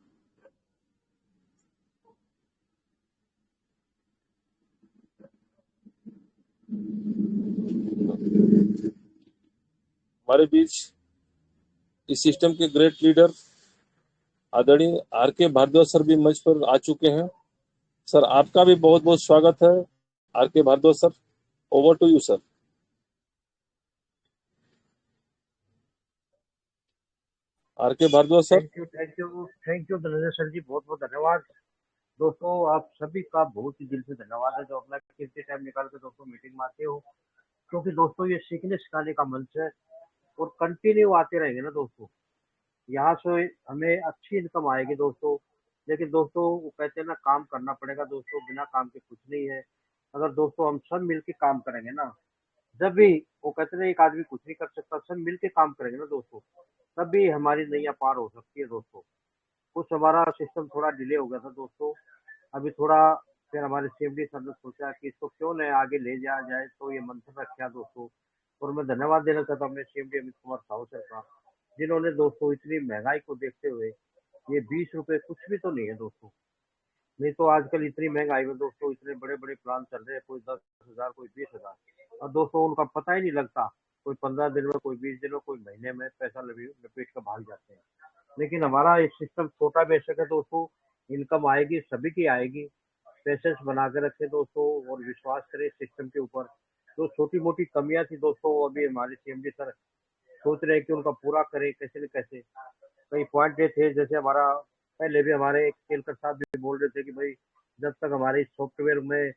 हमारे बीच इस सिस्टम के ग्रेट लीडर आदरणीय आर.के. भारद्वाज सर भी मंच पर आ चुके हैं। सर आपका भी बहुत बहुत स्वागत है R K. Bhardwaj sir. Over to you sir. R K Bhardwaj sir. Thank you Dhananjay sir ji, बहुत बहुत धन्यवाद। दोस्तों आप सभी का बहुत ही दिल से धन्यवाद है जो अपना कीमती टाइम निकाल के दोस्तों मीटिंग में आते हो, क्योंकि दोस्तों ये सीखने सिखाने का मंच है और कंटिन्यू आते रहेंगे ना दोस्तों, यहाँ से हमें अच्छी इनकम आएगी दोस्तों। लेकिन दोस्तों वो कहते हैं ना, काम करना पड़ेगा दोस्तों, बिना काम के कुछ नहीं है। अगर दोस्तों हम सब मिलके काम करेंगे ना, जब भी वो कहते हैं ना, एक आदमी कुछ नहीं कर सकता, सब मिलके काम करेंगे ना दोस्तों, तब भी हमारी नैया पार हो सकती है दोस्तों। कुछ हमारा सिस्टम थोड़ा डिले हो गया था दोस्तों, अभी थोड़ा फिर हमारे सीएमडी सर ने सोचा कि इसको क्यों न आगे ले जाया जाए, तो ये मंथन रखा दोस्तों। और मैं धन्यवाद देना चाहता हूँ अपने सीएमडी अमित कुमार साहू सर का, जिन्होंने दोस्तों इतनी महंगाई को देखते हुए, ये 20 रुपए कुछ भी तो नहीं है दोस्तों। नहीं तो आजकल इतनी महंगाई में दोस्तों इतने बड़े बड़े प्लान चल रहे हैं, कोई 10,000 कोई 20,000, और दोस्तों उनका पता ही नहीं लगता, कोई 15 दिन में, कोई 20 दिन में, कोई महीने में पैसा लपेट कर भाग जाते हैं। लेकिन हमारा एक सिस्टम छोटा बेशक है दोस्तों, इनकम आएगी, सभी की आएगी। पेशेंस बना के रखे दोस्तों और विश्वास करें सिस्टम के ऊपर। जो छोटी मोटी कमियां थी दोस्तों, वो अभी हमारे सीएमडी सर सोच रहे हैं कि उनका पूरा करें कैसे न कैसे। कई पॉइंट ये थे, जैसे हमारा पहले भी हमारे एक केलकर साहब भी बोल रहे थे कि भाई जब तक हमारे सॉफ्टवेयर में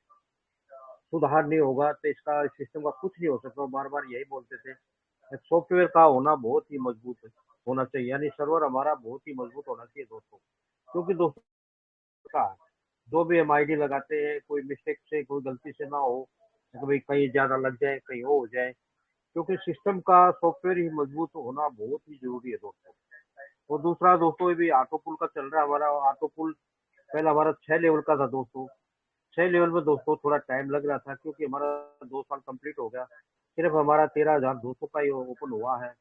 सुधार नहीं होगा तो इसका सिस्टम का कुछ नहीं हो सकता, बार बार यही बोलते थे। सॉफ्टवेयर का होना बहुत ही मजबूत होना चाहिए, यानी सर्वर हमारा बहुत ही मजबूत होना चाहिए दोस्तों। क्योंकि दोस्तों का जो भी हम आईडी लगाते हैं, कोई मिस्टेक से, कोई गलती से ना हो कि भाई कहीं ज्यादा लग जाए, कहीं वो हो जाए। क्योंकि सिस्टम का सॉफ्टवेयर ही मजबूत होना बहुत ही जरूरी है दोस्तों। और दूसरा दोस्तों, ये भी ऑटो पुल का चल रहा है हमारा। ऑटो पुल पहले हमारा 6 लेवल का था दोस्तों। 6 लेवल में दोस्तों थोड़ा टाइम लग रहा था, क्योंकि हमारा 2 साल कंप्लीट हो गया, सिर्फ हमारा 13,200 का ही ओपन हुआ है,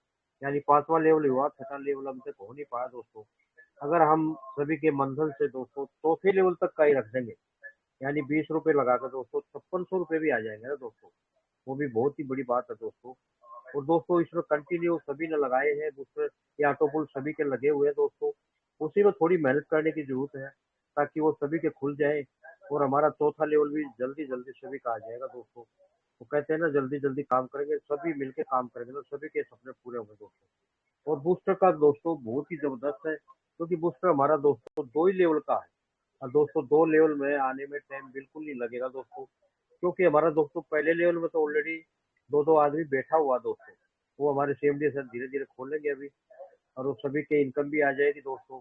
यानी 5वां लेवल हुआ, 6वां लेवल अभी तक हो नहीं पाया दोस्तों। अगर हम सभी के मंथन से दोस्तों 4थे लेवल तक का ही रख देंगे, यानी 20 रुपए लगा कर दोस्तों 5600 रुपए भी आ जाएंगे ना दोस्तों, वो भी बहुत ही बड़ी बात है दोस्तों। और दोस्तों इसमें कंटिन्यू सभी ने लगाए हैं, दूसरे ये ऑटो पुल सभी के लगे हुए हैं दोस्तों। उसी में थोड़ी मेहनत करने की जरूरत है, ताकि वो सभी के खुल जाए और हमारा 4था लेवल भी जल्दी जल्दी सभी का आ जाएगा दोस्तों। वो कहते हैं ना, जल्दी जल्दी काम करेंगे, सभी मिलके काम करेंगे तो सभी के सपने पूरे होंगे दोस्तों। और बूस्टर का दोस्तों बहुत ही जबरदस्त है, क्योंकि बूस्टर हमारा दोस्तों 2 ही लेवल का है, और दोस्तों 2 लेवल में आने में टाइम बिल्कुल नहीं लगेगा दोस्तों। क्योंकि हमारा दोस्तों पहले लेवल में तो ऑलरेडी 2-2 आदमी बैठा हुआ दोस्तों, वो हमारे सीएमडी सर धीरे धीरे खोलेंगे अभी, और वो सभी के इनकम भी आ जाएगी दोस्तों।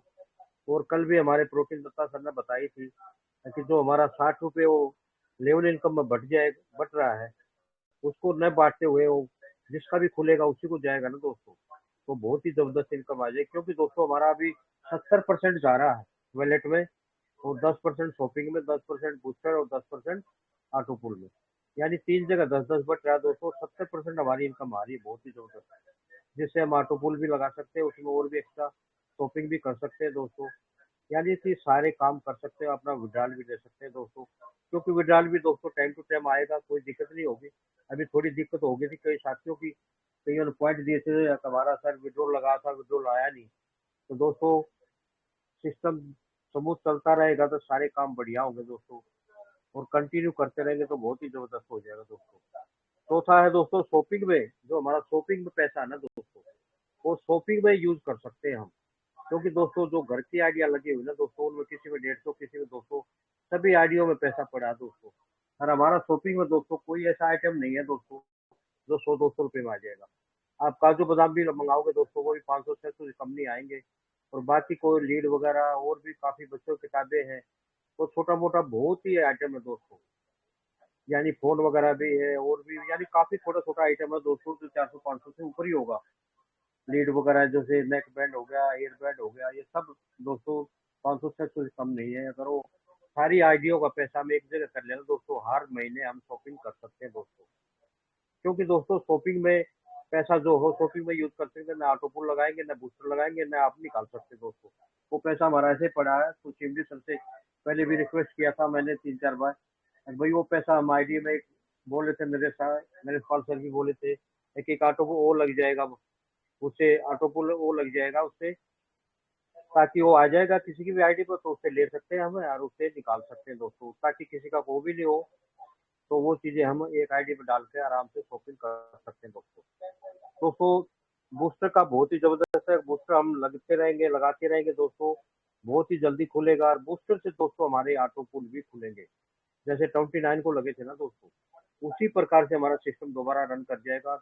और कल भी हमारे प्रोटीन दत्ता सर ने बताई थी कि जो हमारा 60 रुपये वो लेवल इनकम में बट रहा है, उसको न बांटते हुए वो जिसका भी खुलेगा उसी को जाएगा ना दोस्तों, तो बहुत ही जबरदस्त इनकम आ जाएगी। क्योंकि दोस्तों हमारा अभी 70% जा रहा है वॉलेट में, और 10% शॉपिंग में, 10% बूस्टर और 10% ऑटो पुल में, यानी 3 जगह 10-10 बट रहा है दोस्तों। 70% हमारी इनकम आ रही है, बहुत ही जबरदस्त, जिससे हम ऑटो पुल भी लगा सकते हैं, उसमें और भी एक्स्ट्रा शॉपिंग भी कर सकते हैं दोस्तों। यानी कि सारे काम कर सकते हैं, अपना विड्रॉल भी ले सकते हैं दोस्तों। क्योंकि विड्रॉल भी दोस्तों टाइम टू टाइम आएगा, कोई दिक्कत नहीं होगी। अभी थोड़ी दिक्कत हो गई थी कई साथियों की, कईयों ने पॉइंट दिए थे, हमारा सर विड्रॉल लगा था, विड्रॉल आया नहीं। तो दोस्तों सिस्टम स्मूथ चलता रहेगा तो सारे काम बढ़िया होंगे दोस्तों, और कंटिन्यू करते रहेंगे तो बहुत ही जबरदस्त हो जाएगा दोस्तों। चौथा है दोस्तों शॉपिंग में, जो हमारा शॉपिंग में पैसा है ना दोस्तों, वो शॉपिंग में यूज कर सकते हैं हम। क्योंकि दोस्तों जो घर की आइडिया लगी हुई ना दोस्तों, उनमें किसी में 150, किसी में 200, सभी आइडियो में पैसा पड़ा है दोस्तों। और हमारा शॉपिंग में दोस्तों कोई ऐसा आइटम नहीं है दोस्तों जो 100-200 रुपये में आ जाएगा। आप काजू बादाम भी मंगाओगे दोस्तों, वो भी 500-600 से कम नहीं आएंगे। और बाकी कोई लीड वगैरह और भी काफी बच्चों की किताबें हैं, तो छोटा मोटा बहुत ही आइटम है दोस्तों, यानी फोन वगैरह भी है, और भी यानी काफी छोटा छोटा आइटम है दोस्तों, जो 400-500 से ऊपर ही होगा। लीड वगैरह जैसे नेक बैंड हो गया, ईयर बैंड हो गया, ये सब दोस्तों 500-600 से कम नहीं है। अगर वो सारी आइडियो का पैसा हम एक जगह कर लेना दोस्तों, हर महीने हम शॉपिंग कर सकते हैं दोस्तों। क्योंकि दोस्तों शॉपिंग में पैसा जो हो शॉपिंग में यूज कर सकते हैं, ना ऑटो पुल लगाएंगे, ना बूस्टर लगाएंगे, ना आप निकाल सकते दोस्तों। वो पैसा हमारा ऐसे पड़ा है, तो चिमडी सर से पहले भी रिक्वेस्ट किया था मैंने 3-4 बार, भाई वो पैसा हम आईडी में बोले थे, मेरे पाल सर भी बोले थे, एक एक ऑटो को वो लग जाएगा, उससे ऑटो पुल वो लग जाएगा उससे, ताकि वो आ जाएगा किसी की भी आईडी पर, तो उससे ले सकते हैं हमें और उससे निकाल सकते हैं दोस्तों, ताकि किसी का वो भी नहीं हो। तो वो चीजें हम एक आईडी पे डाल के आराम से शॉपिंग कर सकते हैं दोस्तों। बूस्टर का बहुत ही जबरदस्त है। बूस्टर हम लगाते रहेंगे दोस्तों, बहुत ही जल्दी खुलेगा। और बूस्टर से दोस्तों हमारे ऑटो पुल भी खुलेंगे, जैसे 29 को लगे थे ना दोस्तों, उसी प्रकार से हमारा सिस्टम दोबारा रन कर जाएगा,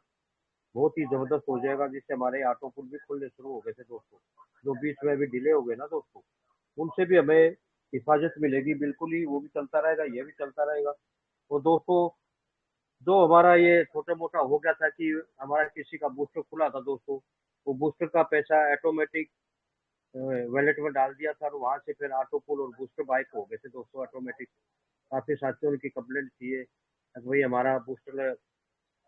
बहुत ही जबरदस्त हो जाएगा, जिससे हमारे ऑटो पुल भी खुलने शुरू हो गए थे दोस्तों, जो बीच में भी डिले हो गए ना दोस्तों, उनसे भी हमें हिफाजत मिलेगी बिल्कुल ही। वो भी चलता रहेगा, ये भी चलता रहेगा। और दोस्तों जो हमारा ये छोटा मोटा हो गया था कि हमारा किसी का बूस्टर खुला था दोस्तों, वो बूस्टर का पैसा ऑटोमेटिक वॉलेट में डाल दिया था, और वहां से फिर ऑटो पुल और बूस्टर बाइक हो गए थे दोस्तों ऑटोमेटिक। काफी साथियों की कंप्लेंट थी ये, भाई हमारा बूस्टर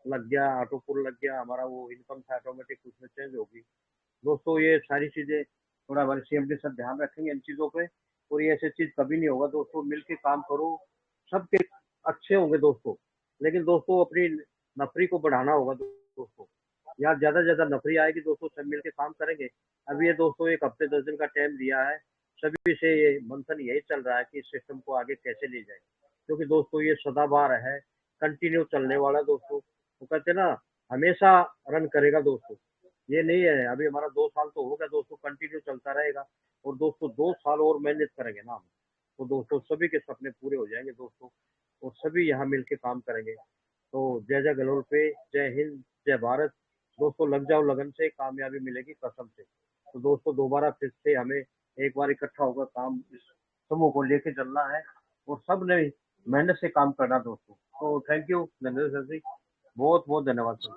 लग गया, ऑटो पुल लग गया, हमारा वो इनकम था ऑटोमेटिक उसमें चेंज होगी। दोस्तों ये सारी चीजें थोड़ा हमारे सीएमडी सर ध्यान रखेंगे इन चीजों पे, और ये ऐसी चीज कभी नहीं होगा दोस्तों। मिलके काम करो, सबके अच्छे होंगे दोस्तों, लेकिन दोस्तों अपनी नफरी को बढ़ाना होगा दोस्तों। यार ज्यादा से ज्यादा नफरी आएगी दोस्तों, सब मिलके काम करेंगे। अभी ये दोस्तों 1 हफ्ते 10 दिन का टाइम दिया है, सभी से ये मंथन यही चल रहा है कि इस सिस्टम को आगे कैसे ले जाए, क्योंकि दोस्तों ये सदाबहार है, कंटिन्यू चलने वाला दोस्तों। वो कहते हैं ना, हमेशा रन करेगा दोस्तों, ये नहीं है। अभी हमारा 2 साल तो हो गया दोस्तों, कंटिन्यू चलता रहेगा। और दोस्तों 2 साल और मेहनत करेंगे ना हम, तो दोस्तों सभी के सपने पूरे हो जाएंगे दोस्तों, और सभी यहाँ मिलके काम करेंगे। तो जय जय गलोल पे, जय हिंद, जय भारत। दोस्तों लग जाओ लगन से, कामयाबी मिलेगी कसम से। तो दोस्तों दोबारा फिर से हमें एक बार इकट्ठा होकर काम इस समूह को लेके चलना है, और सब ने मेहनत से काम करना दोस्तों। तो thank you Narendra sir ji, बहुत बहुत धन्यवाद sir.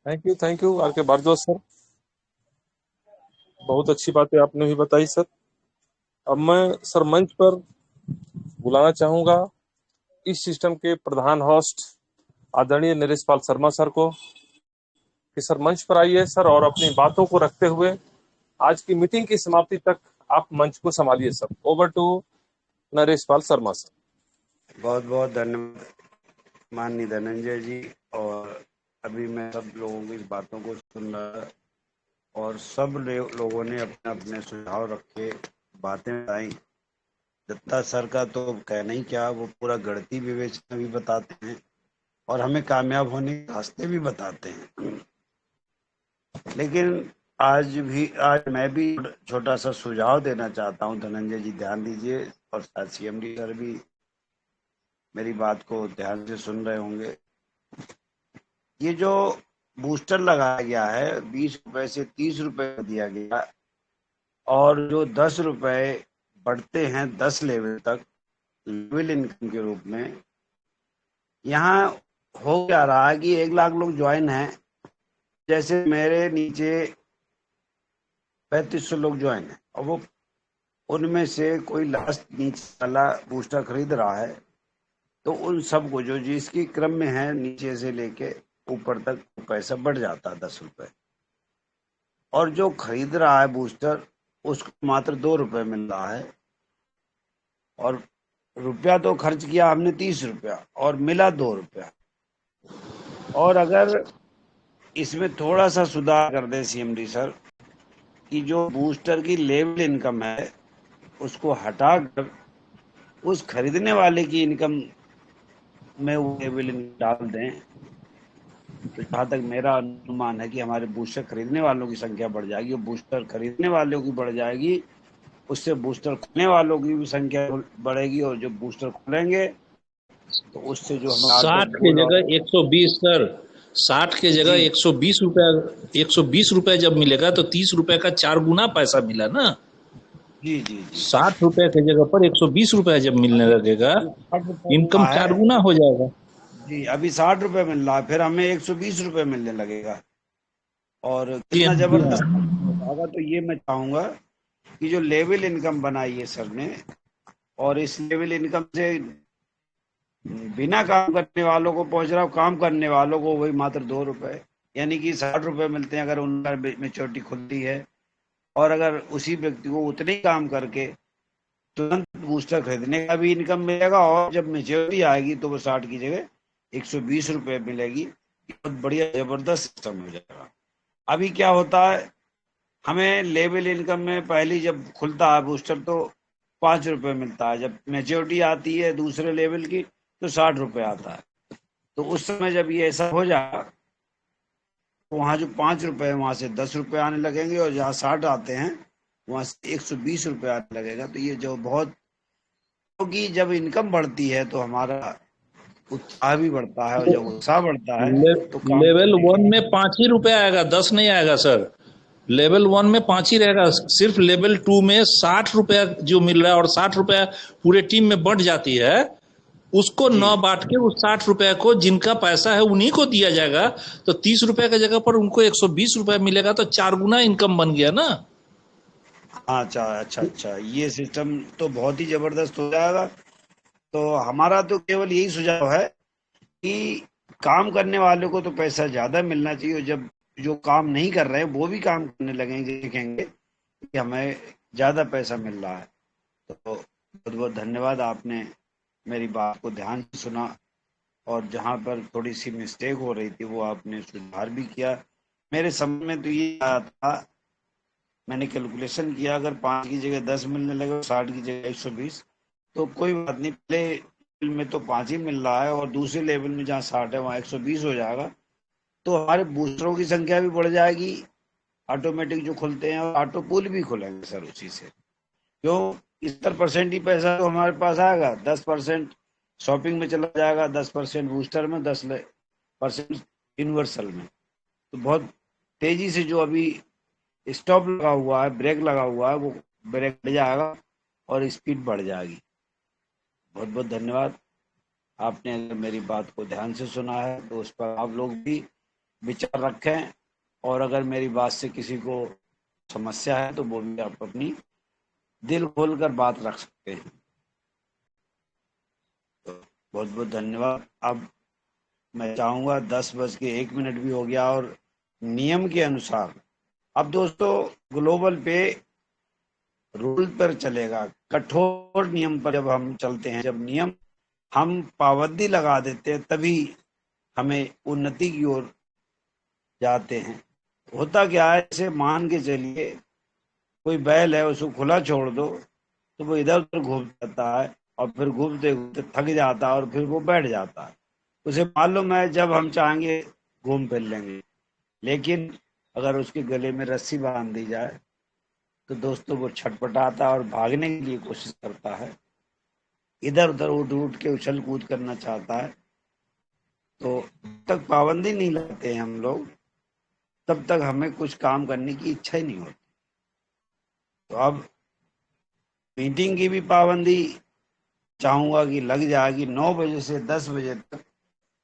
Thank you are K Bhardwaj sir, बहुत अच्छी बातें आपने भी बताई सर। अब मैं सर मंच पर बुलाना चाहूंगा इस सिस्टम के प्रधान होस्ट आदरणीय नरेश पाल शर्मा सर को, कि सर मंच पर आइए सर, और अपनी बातों को रखते हुए आज की मीटिंग की समाप्ति तक आप मंच को संभालिए sir. Over to Naresh Pal Sharma sir. बहुत बहुत धन्यवाद माननीय धनंजय जी। और अभी मैं सब लोगों की बातों को सुन रहा, और सब लोगों ने अपने अपने सुझाव रखे, बातें बताई। दत्ता सर का तो कहना ही क्या, वो पूरा गणितीय विवेचना भी बताते हैं और हमें कामयाब होने के रास्ते भी बताते हैं। लेकिन आज मैं भी छोटा सा सुझाव देना चाहता हूं। धनंजय जी ध्यान दीजिए, और शायद सीएमडी सर भी मेरी बात को ध्यान से सुन रहे होंगे। ये जो बूस्टर लगाया गया है 20 रुपए से 30 रुपए दिया गया, और जो 10 रुपए बढ़ते हैं 10 लेवल तक लेवल इनकम के रूप में, यहाँ हो क्या रहा है कि 1 लाख लोग ज्वाइन हैं, जैसे मेरे नीचे 3500 लोग ज्वाइन है, और वो उनमें से कोई लास्ट नीचे वाला बूस्टर खरीद रहा है, तो उन सब को जो जिसकी क्रम में है नीचे से लेके ऊपर तक पैसा बढ़ जाता है 10 रुपए, और जो खरीद रहा है बूस्टर उसको मात्र 2 रुपए मिल रहा है। और रुपया तो खर्च किया हमने 30 रुपया और मिला 2 रुपया। और अगर इसमें थोड़ा सा सुधार कर दे सीएमडी सर, कि जो बूस्टर की लेवल इनकम है उसको हटाकर उस खरीदने वाले की इनकम में वो लेवल डाल दें, तो जहाँ तक मेरा अनुमान है कि हमारे बूस्टर खरीदने वालों की संख्या बढ़ जाएगी, और बूस्टर खरीदने वालों की बढ़ जाएगी, उससे बूस्टर खुलने वालों की भी संख्या बढ़ेगी, और जो बूस्टर खुलेंगे तो उससे जो 60 के जगह 120 सर, 60 के जगह 120 रुपया, 120 रुपया जब मिलेगा तो 30 रुपए का 4 गुना पैसा मिला ना। जी जी 60 रुपए की जगह पर 120 रुपया जब मिलने लगेगा, इनकम 4 गुना हो जाएगा। जी अभी 60 रुपए मिल रहा है, फिर हमें 120 रुपए मिलने लगेगा, और कितना जबरदस्त होगा। तो ये मैं चाहूंगा कि जो लेवल इनकम बनाई है सर ने, और इस लेवल इनकम से बिना काम करने वालों को पहुंच रहा, काम करने वालों को वही मात्र 2 रुपए, यानी कि 60 रुपए मिलते हैं अगर उनका मेच्योरिटी खुलती है। और अगर उसी व्यक्ति को उतने ही काम करके तुरंत बूस्टर खरीदने का भी इनकम मिलेगा, और जब मेच्योरिटी आएगी तो वो 60 की जगह 120 रुपए मिलेगी। बहुत बढ़िया जबरदस्त सिस्टम हो जाएगा। अभी क्या होता है, हमें लेवल इनकम में पहली जब खुलता है बूस्टर तो 5 रुपए मिलता है, जब मेच्योरिटी आती है दूसरे लेवल की तो 60 रुपए आता है। तो उस समय जब ये ऐसा हो जाए वहाँ जो 5 रुपए है वहां से 10 रुपए आने लगेंगे, और जहाँ 60 आते हैं वहां से 120 रुपए आने लगेगा। तो ये जो बहुत, क्योंकि जब इनकम बढ़ती है तो हमारा उत्साह भी बढ़ता है, और जब उत्साह बढ़ता है तो काम लेवल करने वन की। में 5 ही रुपए आएगा, 10 नहीं आएगा सर। लेवल 1 में 5 ही रहेगा। सिर्फ लेवल 2 में 60 रुपया जो मिल रहा है, और 60 रुपया पूरे टीम में बंट जाती है, उसको जी 9 बांट के उस 60 रुपए को जिनका पैसा है उन्हीं को दिया जाएगा। तो 30 रुपए की जगह पर उनको 120 रुपया मिलेगा, तो 4 गुना इनकम बन गया ना। हाँ, अच्छा, ये सिस्टम तो बहुत ही जबरदस्त हो जाएगा। तो हमारा तो केवल यही सुझाव है कि काम करने वालों को तो पैसा ज्यादा मिलना चाहिए, और जब जो काम नहीं कर रहे हैं वो भी काम करने लगेंगे, देखेंगे कि हमें ज्यादा पैसा मिल रहा है। तो बहुत बहुत धन्यवाद, आपने मेरी बात को ध्यान से सुना, और जहाँ पर थोड़ी सी मिस्टेक हो रही थी वो आपने सुधार भी किया। मेरे समझ में तो ये आया था, मैंने कैलकुलेशन किया, अगर 5 की जगह 10 मिलने लगे, 60 की जगह 120, तो कोई बात नहीं, पहले लेवल में तो 5 ही मिल रहा है, और दूसरे लेवल में जहाँ 60 है वहाँ 120 हो जाएगा। तो हमारे बूस्टरों की संख्या भी बढ़ जाएगी, ऑटोमेटिक जो खुलते हैं, और ऑटो पूल भी खुलेंगे सर उसी से। क्यों, 70% ही पैसा तो हमारे पास आएगा, 10% शॉपिंग में चला जाएगा, 10% बूस्टर में, 10% यूनिवर्सल में। तो बहुत तेजी से जो अभी स्टॉप लगा हुआ है, ब्रेक लगा हुआ है, वो ब्रेक बढ़ जाएगा और स्पीड बढ़ जाएगी। बहुत बहुत धन्यवाद, आपने अगर मेरी बात को ध्यान से सुना है तो उस पर आप लोग भी विचार रखें, और अगर मेरी बात से किसी को समस्या है तो वो भी आप अपनी दिल खोल कर बात रख सकते हैं। तो बहुत बहुत धन्यवाद। अब मैं चाहूंगा, 10:01 भी हो गया, और नियम के अनुसार अब दोस्तों ग्लोबल पे रूल पर चलेगा, कठोर नियम पर जब हम चलते हैं, जब नियम हम पाबंदी लगा देते हैं, तभी हमें उन्नति की ओर जाते हैं। होता क्या है, जैसे मान के चलिए कोई बैल है, उसको खुला छोड़ दो तो वो इधर उधर घूम जाता है, और फिर घूमते घूमते थक जाता है, और फिर वो बैठ जाता है। उसे मालूम है जब हम चाहेंगे घूम फिर लेंगे। लेकिन अगर उसके गले में रस्सी बांध दी जाए तो दोस्तों वो छटपटाता है और भागने के लिए कोशिश करता है, इधर उधर उठ उठ के उछल कूद करना चाहता है। तो जब तक पाबंदी नहीं लगाते हैं हम लोग, तब तक हमें कुछ काम करने की इच्छा ही नहीं होती। तो अब मीटिंग की भी पाबंदी चाहूंगा कि लग जाएगी, 9 बजे से 10 बजे तक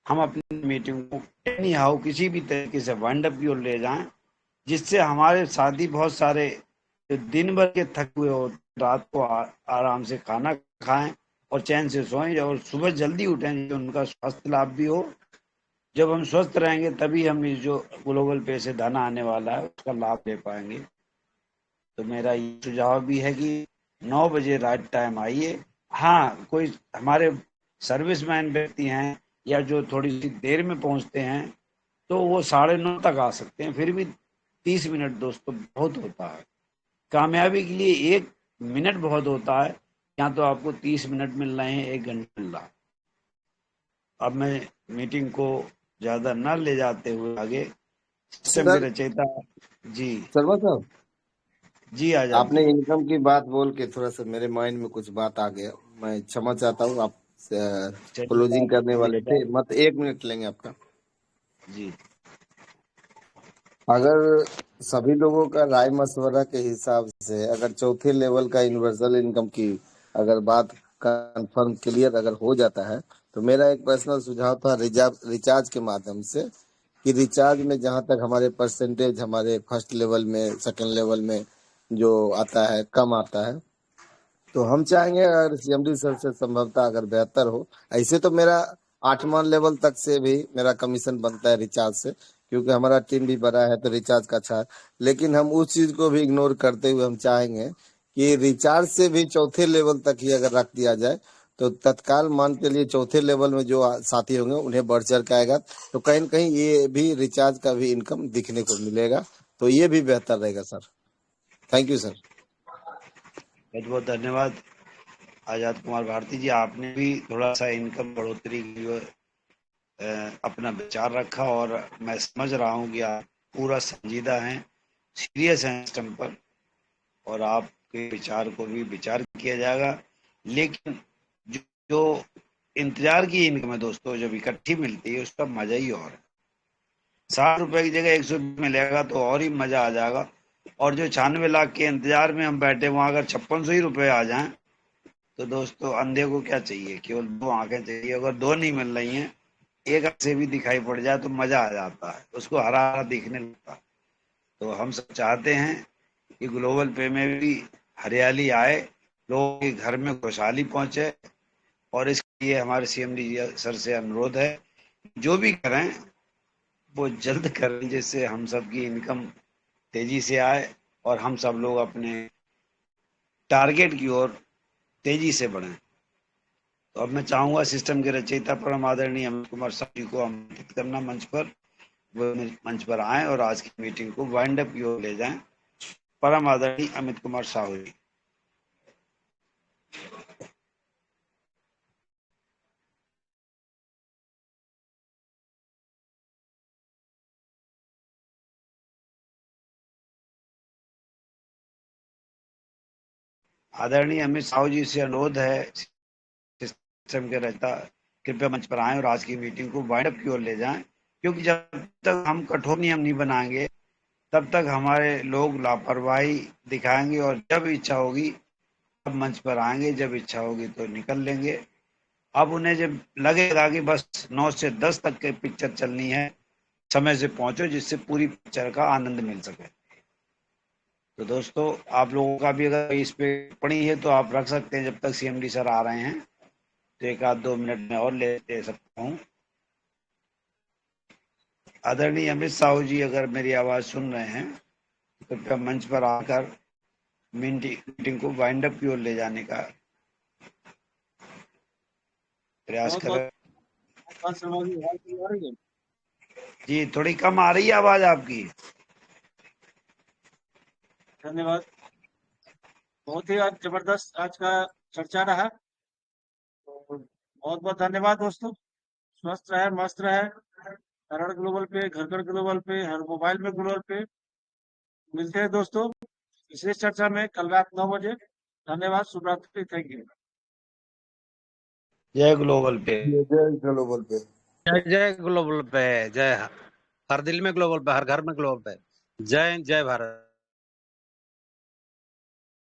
हम अपनी मीटिंग को एनी हाउ किसी भी तरीके से वाइंड अप की ओर ले जाएं, जिससे हमारे साथी बहुत सारे जो दिन भर के थके हुए हो, रात को आराम से खाना खाएं और चैन से सोएं, और सुबह जल्दी उठें, जो उनका स्वास्थ्य लाभ भी हो। जब हम स्वस्थ रहेंगे तभी हम इस जो ग्लोबल पे से धन आने वाला है उसका लाभ ले पाएंगे। तो मेरा ये सुझाव भी है कि 9 बजे राइट टाइम आइए। हाँ, कोई हमारे सर्विसमैन व्यक्ति हैं या जो थोड़ी सी देर में पहुंचते हैं तो वो 9:30 तक आ सकते हैं, फिर भी 30 मिनट दोस्तों बहुत होता है। कामयाबी के लिए 1 मिनट बहुत होता है, यहाँ तो आपको 30 मिनट मिल रहे हैं, 1 घंटा मिल रहा है। अब मैं मीटिंग को ज्यादा न ले जाते हुए आगे सिस्टम के सर रचयिता जी शर्मा साहब, जी आजाद आपने जी। इनकम की बात बोल के थोड़ा सा मेरे माइंड में कुछ बात आ गया। मैं क्षमा चाहता हूँ, आप चलिए क्लोजिंग आप करने वाले बोलिएगा थे, मत 1 मिनट लेंगे आपका। जी। अगर सभी लोगों का राय मशवरा के हिसाब से अगर चौथे लेवल का यूनिवर्सल इनकम की अगर बात कंफर्म क्लियर अगर हो जाता है, तो मेरा एक पर्सनल सुझाव था रिचार्ज के माध्यम से, कि रिचार्ज में जहां तक हमारे परसेंटेज हमारे फर्स्ट लेवल में सेकंड लेवल में जो आता है कम आता है, तो हम चाहेंगे अगर सीएमडी सर से संभवतः अगर बेहतर हो। ऐसे तो मेरा 8वां लेवल तक से भी मेरा कमीशन बनता है रिचार्ज से, क्योंकि हमारा टीम भी बड़ा है तो रिचार्ज का अच्छा है। लेकिन हम उस चीज को भी इग्नोर करते हुए हम चाहेंगे कि रिचार्ज से भी चौथे लेवल तक ही अगर रख दिया जाए, तो तत्काल मान के लिए चौथे लेवल में जो साथी होंगे उन्हें बढ़ चढ़ के आएगा, तो कहीं न कहीं ये भी रिचार्ज का भी इनकम दिखने को मिलेगा, तो ये भी बेहतर रहेगा सर। Thank you sir. बहुत बहुत धन्यवाद आजाद कुमार भारती जी, आपने भी थोड़ा सा इनकम बढ़ोतरी की अपना विचार रखा, और मैं समझ रहा हूँ कि आप पूरा संजीदा हैं, सीरियस हैं सिस्टम पर, और आपके विचार को भी विचार किया जाएगा। लेकिन जो इंतजार की इनकम है दोस्तों, जब इकट्ठी मिलती है उसका मजा ही और है। 60 रुपए की जगह 120 मिलेगा तो और ही मजा आ जाएगा। और जो 96 लाख के इंतजार में हम बैठे, वहां अगर 5600 ही रुपए आ जाएं तो दोस्तों अंधे को क्या चाहिए, केवल 2 आंखें चाहिए। अगर 2 नहीं मिल रही हैं, एक आंख से भी दिखाई पड़ जाए तो मजा आ जाता है, उसको हरा हरा दिखने लगता है। तो हम सब चाहते हैं कि ग्लोबल पे में भी हरियाली आए, लोगों के घर में खुशहाली पहुंचे, और इसके लिए हमारे CMD सर से अनुरोध है, जो भी करें वो जल्द करें, जिससे हम सबकी इनकम तेजी से आए और हम सब लोग अपने टारगेट की ओर तेजी से बढ़ें। तो अब मैं चाहूंगा सिस्टम के रचयिता परम आदरणीय अमित कुमार साहू जी को आमंत्रित करना मंच पर, वो मंच पर आए और आज की मीटिंग को वाइंड अप की ओर ले जाएं। परम आदरणीय अमित कुमार साहू जी। आदरणीय अमित साहू जी से अनुरोध है, सिस्टम के रहता कृपया मंच पर आएं और आज की मीटिंग को वाइंड अप की ओर ले जाएं, क्योंकि जब तक हम कठोर नियम नहीं बनाएंगे तब तक हमारे लोग लापरवाही दिखाएंगे, और जब इच्छा होगी तब मंच पर आएंगे, जब इच्छा होगी तो निकल लेंगे। अब उन्हें जब लगेगा कि बस 9 से 10 तक के पिक्चर चलनी है, समय से पहुंचो जिससे पूरी पिक्चर का आनंद मिल सके। तो दोस्तों आप लोगों का भी अगर इस पे टिप्पणी है तो आप रख सकते हैं, जब तक CMD सर आ रहे हैं तो 1-2 मिनट में और ले सकता हूँ। आदरणीय अमित साहू जी अगर मेरी आवाज सुन रहे हैं तो कृपया मंच पर आकर मीटिंग को वाइंड अप की ओर ले जाने का प्रयास बहुत करें। बहुत शर्मा जी, आवाज नहीं आ रही है? जी थोड़ी कम आ रही है आवाज आपकी। धन्यवाद। बहुत ही आज जबरदस्त आज का चर्चा रहा। तो बहुत बहुत धन्यवाद दोस्तों। स्वस्थ रहे, मस्त रहे। हर हर ग्लोबल पे, घर घर ग्लोबल पे, हर मोबाइल में ग्लोबल पे। मिलते हैं दोस्तों विशेष चर्चा में कल रात 9 बजे। धन्यवाद, शुभ रात्रि, थैंक यू। जय ग्लोबल पे। जय ग्लोबल पे। जय जय ग्लोबल पे, जय हर दिल में ग्लोबल पे, हर घर में ग्लोबल पे। जय जय भारत।